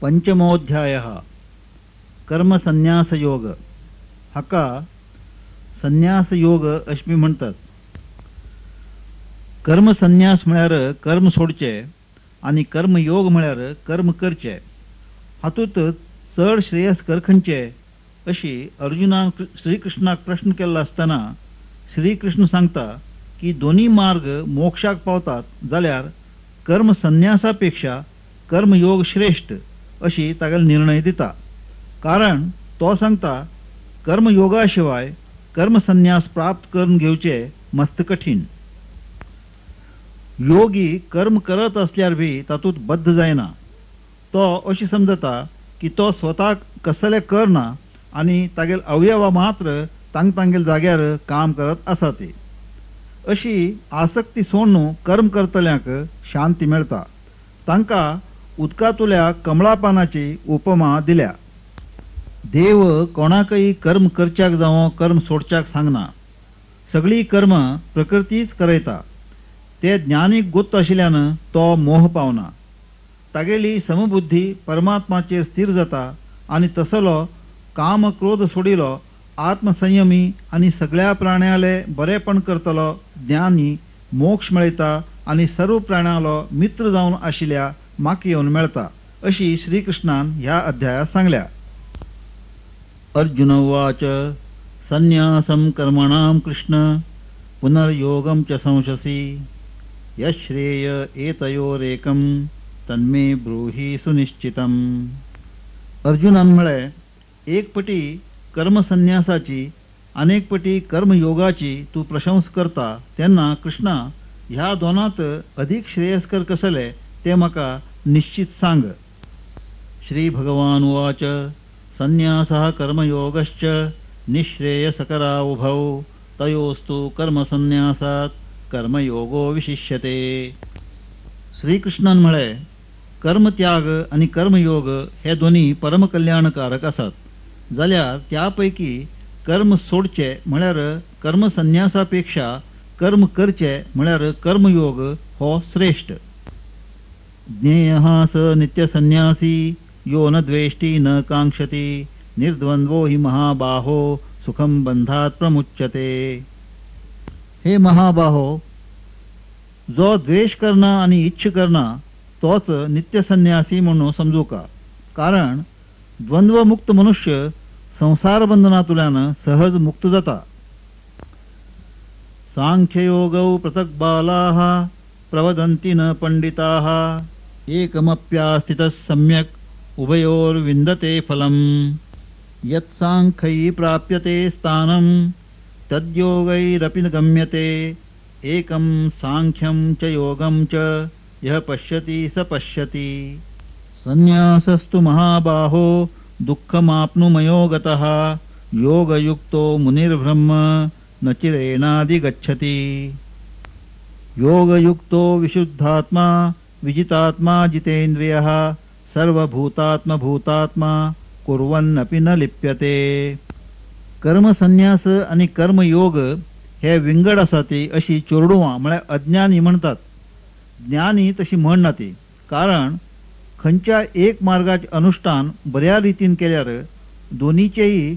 पंचमोध्यायः कर्मसन्न्यासयोग. हाका संन्यासयोग अशें म्हणटात. कर्मसन्यास म्हळ्यार कर्म सोडचे आनी कर्मयोग म्हळ्यार कर्म करचे. हातूंत चड श्रेयस्कर खंयचे अशी अर्जुनान श्रीकृष्णाक प्रश्न केल्लो आसतना श्रीकृष्ण सांगता की दोनी मार्ग मोक्षाक पावतात जाल्यार कर्मसन्यासा पेक्षा कर्मयोग श्रेष्ठ अशी तागेलो निर्णय दिता. कारण तो सांगता कर्मयोगा शिवाय कर्मसन्यास प्राप्त करून घेवचे मस्त कठीण. योगी कर्म करत असल्यार बी तातूंत बद्ध जायना. तो अशी समजता की तो स्वताक कसले करना आनी तागेल अवयवा मात्र तांगेल जाग्यार काम करत आसा ते. अशी आसक्ती सोडून कर्म करतल्यांक शांती मेळटा. तांकां उदकांतल्या कमळा पानाची उपमा दिल्या. देव कोणाकय कर्म करच्याक जावं कर्म सोडच्याक सांगना. सगळी कर्म प्रकृतीच करयता. ते ज्ञानीक गुप्त आशिल्ल्यान तो मोह पावना. तागेली समबुद्धी परमात्माचेर स्थिर जाता आनी तसलो काम क्रोध सोडिलो आत्मसंयमी आनी सगळ्या प्राण्याले बरेपण करतलो ज्ञानी मोक्ष मेळयता आनी सर्व प्राण्यालो मित्र जावन आशिल्ल्या म्हाका येवन मेळता अशी श्रीकृष्णान ह्या अध्यायात सांगल्या. अर्जुन उवाच संन्यासं कर्मणां कृष्ण पुनर्योगं च संशसि यश्रेय एतयोरेकं तन्मे ब्रूहि सुनिश्चितम्. अर्जुनान म्हळे एक पटी कर्मसन्यासाची अनेक पटी कर्मयोगाची तू प्रशंस करता तेन्ना कृष्णा ह्या दोनांत अधिक श्रेयस्कर कसले ते म्हाका निश्चित सांग. श्री भगवान उवाच संन्यासः कर्मयोगश्च निःश्रेयसकरा उभौ तयोस्तु कर्मसन्यासात् कर्मयोगो विशिष्यते. श्रीकृष्णान म्हळे कर्मत्याग आणि कर्मयोग हे दोन्ही परमकल्याणकारक आसात. जाल्यार त्यापैकी कर्म सोडचे म्हळ्यार कर्मसन्यासापेक्षा कर्म करचे म्हळ्यार कर्मयोग हो श्रेष्ठ. ज्ञेयः स नित्यसन्यासी यो न द्वेष्टि न कांक्षति निर्द्वंद्वो हि महाबाहो सुखम बंधात प्रमुच्यते. हे महाबाहो, जो द्वेष करना आणि इच्छ करना तोच नित्यसन्यासी म्हणून समजूका. कारण द्वंद्वमुक्त मनुष्य संसार बंधनातुल्यान सहज मुक्त जाता. सांख्ययोगौ पृथक् बालाः प्रवदन्ति न पंडिताः एकमप्यास्थितः सम्यक् उभयोर्विन्दते फलम्. यत्सांख्यै प्राप्यते स्थानं तद्योगैरपि न गम्यते एकं सांख्यं च योगं च यः पश्यति स पश्यति. संन्यासस्तु महाबाहो दुःखमाप्नुमयो गतः योगयुक्तो मुनिर्ब्रह्म न चिरेणाधिगच्छति. योगयुक्तो विशुद्धात्मा विजितात्मा जितेन्द्रियः सर्वभूतात्मभूतात्मा कुर्वन्नपि न लिप्यते. कर्मसन्यास आणि कर्मयोग हे विंगड आसा ती अशी चोरडुवां म्हळ्यार अज्ञानी म्हणटात. ज्ञानी तशी म्हणना ती. कारण खंयच्या एक मार्गाचे अनुष्ठान बऱ्या रितीन केल्यार दोनीचेय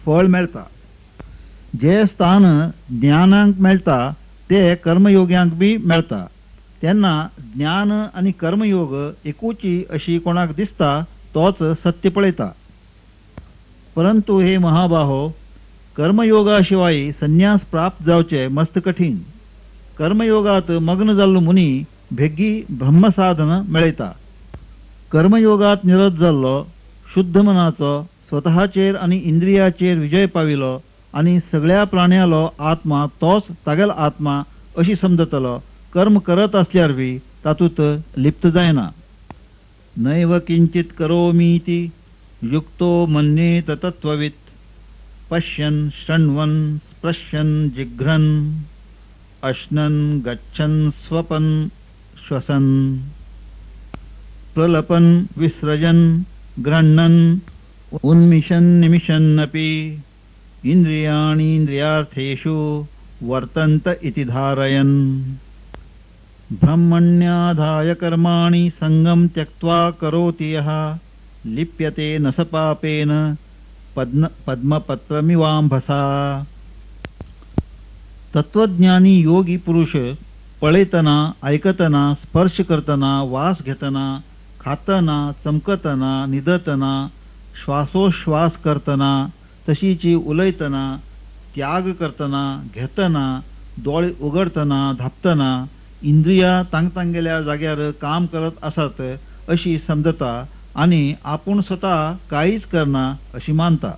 फळ मेळता. जे स्थान ज्ञानांक मेळटा ते कर्मयोग्यांक बी मेळटा. तेन्ना ज्ञान आणि कर्मयोग एकूची अशी कोणाक दिसता तोच सत्य पळयता. परंतु हे महाबाहो, कर्मयोगा शिवाय संन्यास प्राप्त जावचे मस्त कठीण. कर्मयोगात मग्न जाल्लो मुनी बेगी ब्रह्मसाधन मेळयता. कर्मयोगात निरत जाल्लो शुद्ध मनाचो स्वतःचेर आणि इंद्रियाचेर विजय पाविलो आणि सगळ्या प्राण्यालो आत्मा तोच तागेलो आत्मा अशी समजतलो कर्म करत असल्यार बी तातूंत लिप्त जायना. नैव किंचित करोमीति युक्तो मन्येत तत्त्ववित् पश्यन् शृण्वन् स्पृशन् जिघ्रन् अश्नन् गच्छन् स्वपन् श्वसन् प्रलपन् विसृजन् गृह्णन् उन्मिषन् निमिषन्नपि इंद्रियाणि इंद्रियार्थेषु वर्तन्त इति धारयन्. ब्रह्मण्याधाय कर्माणि संगम त्यक्त्वा करोति यः लिप्यते नसपापेन पद्मपत्रमिवांभसा. तत्वज्ञानी योगी पुरुष पळेतना, ऐकतना, स्पर्श करताना, वास घेताना, खाताना, चमकताना, निदतना, श्वासोश्वास करताना, तशीची उलयतना, त्याग करताना, घेताना, डोळे उघडताना, धापताना, इंद्रिया तांगतांगेल्या जाग्यार काम करत आसात अशी समजता आणि आपूण स्वता काहीच करना अशी मानता.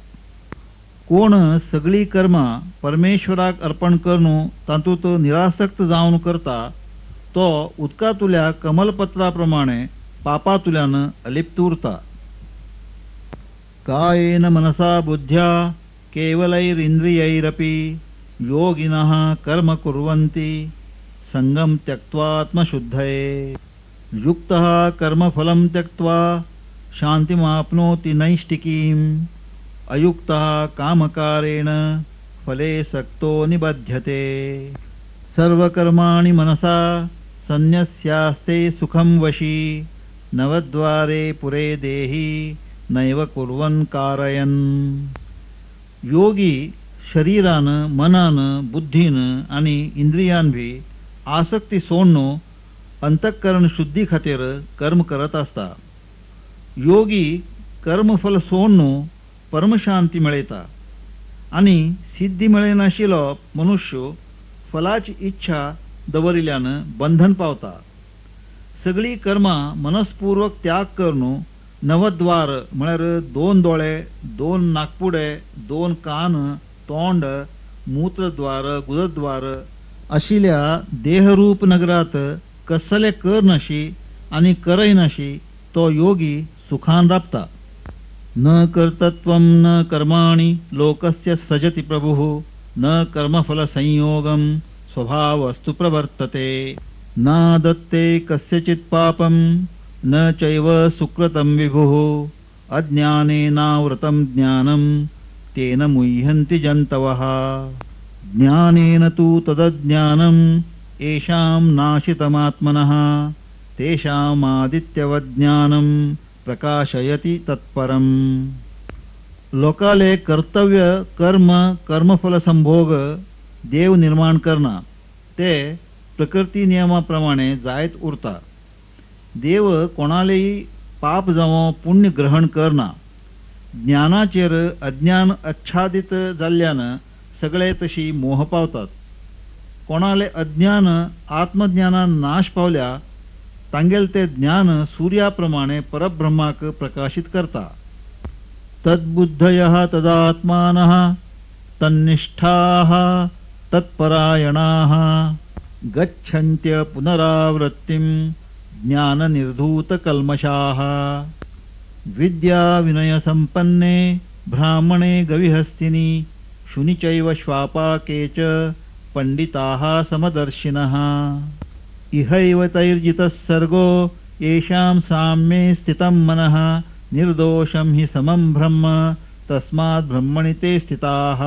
कोण सगळी कर्मा परमेश्वराक अर्पण करून तातूंत निरासक्त जावन करता तो उदकातुल्या कमलपत्राप्रमाणे पापातुल्यान अलिप्त उरता. कायेन मनसा बुद्ध्या केवलैरिंद्रियैरपि योगिनः कर्म कुर्वन्ति संगम त्यक्त्वात्मशुद्धये. युक्तः कर्मफलं त्यक्त्वा शान्तिमाप्नोति नैष्टिकीम्. अयुक्तः कामकारेण फले सक्तो निबध्यते. सर्वकर्माणि मनसा सन्न्यस्यास्ते सुखं वशी. नवद्वारे पुरे देहि नैव कुर्वन् कारयन्. योगी शरीरान, मनान, बुद्धीन आणि इंद्रियान भी आसक्ती सोडणो अंतःकरण शुद्धी खातीर कर्म करत असता. योगी कर्मफल सोडणो परमशांती मेळयता आणि सिद्धी मेळनाशिल्लो मनुष्य फलाची इच्छा दवरिल्ल्यान बंधन पावता. सगळी कर्मां मनस्पूर्वक त्याग करून नवद्वार म्हळ्यार 2 दोळे, 2 नाकपुडे, 2 कान, तोंड, मूत्रद्वार, गुदद्वार आशिल्ल्या देहरूप नगरात कसले कर नाशी आणि करय नाशी तो योगी सुखान राबता. न कर्तृत्वं न कर्माणि लोकस्य सजति प्रभुः. न कर्मफल संयोगं स्वभावस्तु प्रवर्तते. न दत्ते कस्यचित् पापं न चैव सुकृतं विभुः. अज्ञानेनावृतं ज्ञानं तेन मुह्यन्ति जन्तवः. ज्ञानेन तु तदज्ञानं येषां नाशितमात्मनः तेषामादित्यवज्ञानं प्रकाशयति तत्परम. लोकाले कर्तव्य कर्म कर्मफल संभोग देव निर्माण करना ते प्रकृती नियमाप्रमाणे जायत उरता. देव कोणालेही पाप जावं पुण्य ग्रहण करना. ज्ञानाचेर अज्ञान आच्छादित जाल्ल्यान सगळे तशी मोह पावतात. कोणाले अज्ञान आत्मज्ञानान नाश पावल्या तांगेल ते ज्ञान सूर्याप्रमाणे परब्रह्माक प्रकाशित करता. तद्बुद्धयः तदात्मानः तन्निष्ठाः तत्परायणाः गच्छन्त्य पुनरावृत्तिं ज्ञाननिर्धूतकल्मषाः. विद्या विनयसम्पन्ने ब्राह्मणे गविहस्तिनि शुनि चैव श्वापाके च पंडिताः समदर्शिनः. इहैव तैर्जितः सर्गो येषां साम्ये स्थितं मनः निर्दोषं हि समं ब्रह्म तस्मात् ब्रह्मणि ते स्थिताः.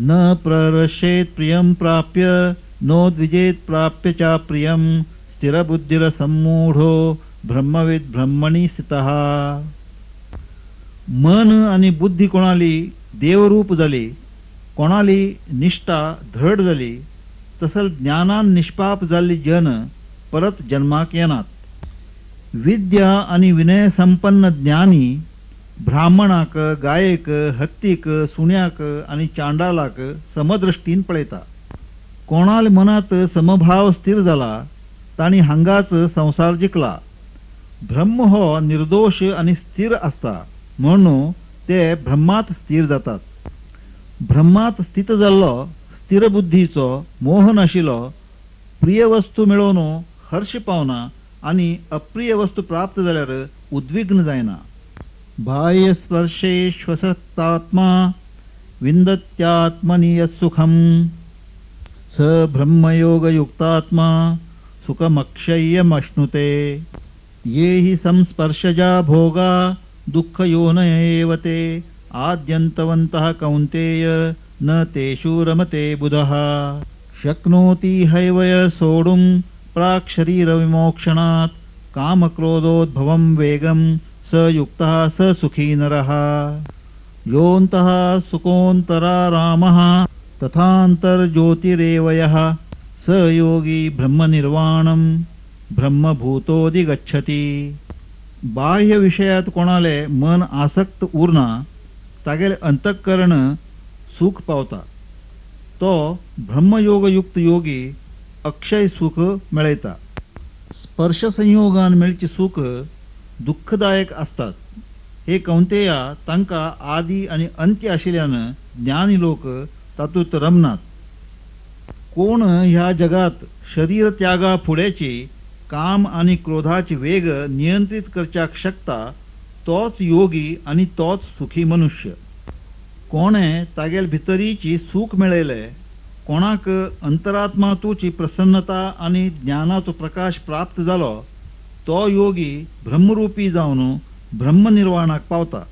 न प्ररश्येत् प्रियं प्राप्य नोद्विजेत् प्राप्य च प्रियं स्थिरबुद्धिरसम्मूढो ब्रह्मविद् ब्रह्मणि स्थितः. मन आणि बुद्धी कोणाली देवरूप जाली, कोणाली निष्ठा धड जाली, तसल ज्ञानान निष्पाप जाल्ली जन परत जन्माक येनात. विद्या आणि विनय संपन्न ज्ञानी ब्राह्मणाक, गायक, हत्तीक, सुण्याक आणि चांडालाक समदृष्टीन पळयता. कोणाल मनात समभाव स्थिर जाला ताणी हांगाच संसार जिखला. ब्रह्म हो निर्दोष आणि स्थिर असता म्हणून ते ब्रह्मात स्थिर जातात. ब्रह्मात स्थित जाल्लो स्थिर बुद्धीचो मोह नाशिलो प्रिय वस्तू मेळोवन हर्ष पावना आणि अप्रिय वस्तू प्राप्त जाल्यार उद्विग्न जायना. बाह्य स्पर्शे श्वसक्तात्मा विंदत्यात्मनि यत्सुखं स ब्रह्मयोगयुक्तात्मा सुखमक्षय्यमश्नुते. ये हि संस्पर्शजा भोगा दुःखयोनय एव ते आद्यन्तवन्तः कौन्तेय न तेषु रमते बुधः. शक्नोति हैवय सोढुं प्राक् शरीरविमोक्षणात् कामक्रोधोद्भवं वेगं स युक्तः स सुखी नरः योऽन्तः सुकोऽन्तरा रामः तथान्तर्ज्योतिरेव यः स योगी ब्रह्मनिर्वाणं ब्रह्मभूतोऽधिगच्छति. बाह्य विषयात कोणाले मन आसक्त उरना तागेले अंतःकरण सुख पावता. तो ब्रह्मयोगयुक्त योगी अक्षय सुख मेळयता. स्पर्श संयोगान मेळची सुख दुःखदायक असतात. हे कौंतेया तांका आदि आणि अंत्य आशिल्ल्यान ज्ञानी लोक तातूंत रमनात. कोण ह्या जगात शरीर त्यागा फुड्याची काम आणि क्रोधाची वेग नियंत्रित करच्याक शकता तोच योगी आणि तोच सुखी मनुष्य. कोणे तागेल भितरीची सुख मेळयले, कोणाक अंतरात्मातूची प्रसन्नता आणि ज्ञानाचो प्रकाश प्राप्त जालो तो योगी ब्रह्मरूपी जावन ब्रह्मनिर्वाणाक पावता.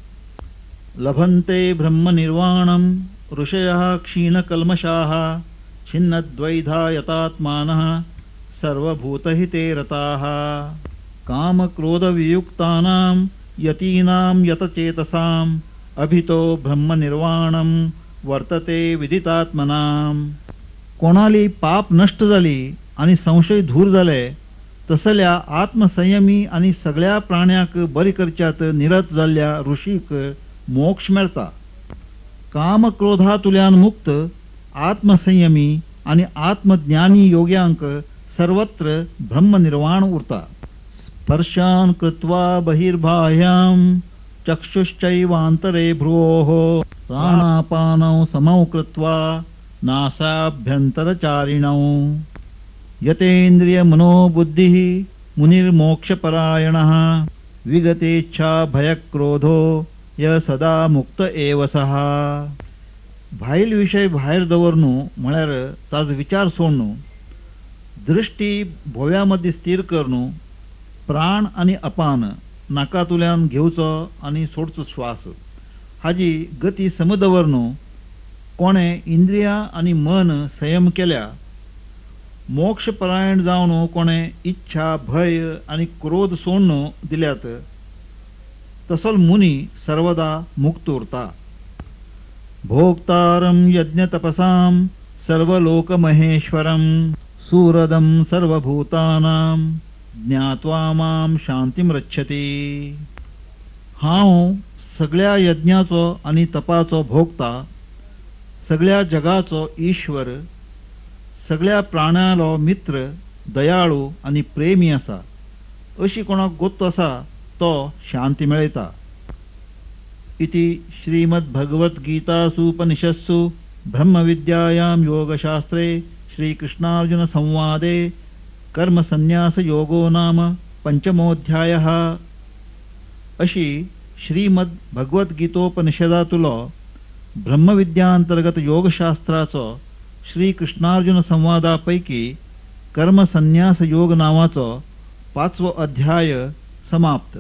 लभन्ते ब्रह्मनिर्वाणं ऋषयः क्षीणकल्मषाः छिन्नद्वैधा यतात्मानः सर्वभूतहिते रताः. कामक्रोधवियुक्तानां यतीनां यतचेतसाम् अभितो ब्रह्मनिर्वाणं वर्तते विदितात्मनां. कोणाली पाप नष्ट जाली आणि संशय दूर जाले तसल्या आत्मसंयमी आणि सगळ्या प्राण्याक बरी करच्यात निरत जाल्ल्या ऋषीक मोक्ष मेळता. कामक्रोधातुल्यान मुक्त आत्मसंयमी आणि आत्मज्ञानी योग्यांक सर्वत्र ब्रह्मनिर्वाण उरता. स्पर्शान कृत्वा बहिर्बाह्यां चक्षुश्चैवान्तरे भ्रुवोः प्राणापानौ समौ कृत्वा नासाभ्यन्तरचारिणौ. यतेन्द्रिय मनोबुद्धिः मुनिर्मोक्षपरायणः विगतेच्छा भयक्रोधो य सदा मुक्त एव सः. भाईल विषय भायर दवरनू म्हळ्यार ताजो विचार सोडनू, दृष्टी भोव्यामध्ये स्थिर करणू, प्राण आणि अपान नाकातुल्यान घेवचो आणि सोडचो श्वास हाजी गती सम दवरनू कोणे इंद्रिया आणि मन संयम केल्या, मोक्षपरायण जावन कोणे इच्छा भय आणि क्रोध सोडून दिल्यात तसोल मुनी सर्वदा मुक्त उरता. भोक्तारं यज्ञतपसां सर्वलोकमहेश्वरं सूरदं सर्वभूतानां ज्ञात्वा मां शांतिं रक्षति. हांव सगळ्या यज्ञाचो आणि तपाचो भोगता, सगळ्या जगाचो ईश्वर, सगळ्या प्राण्यालो मित्र, दयाळू आणि प्रेमी आसा. अशी कोणाक गोत्त आसा तो शांती मेळयता. इति श्रीमद्भगवद्गीतासूपनिषत्सु ब्रह्मविद्यायां योगशास्त्रे श्रीकृष्णार्जुनसंवादे कर्मसन्न्यासयोगो नाम पंचमोऽध्यायः. अशी श्रीमद्भगवद्गीतोपनिषदातुलो ब्रह्मविद्यांतर्गत योगशास्त्राचो श्रीकृष्णार्जुन संवादापैकी कर्मसन्न्यास योग नावाचो 5वो अध्याय समाप्त.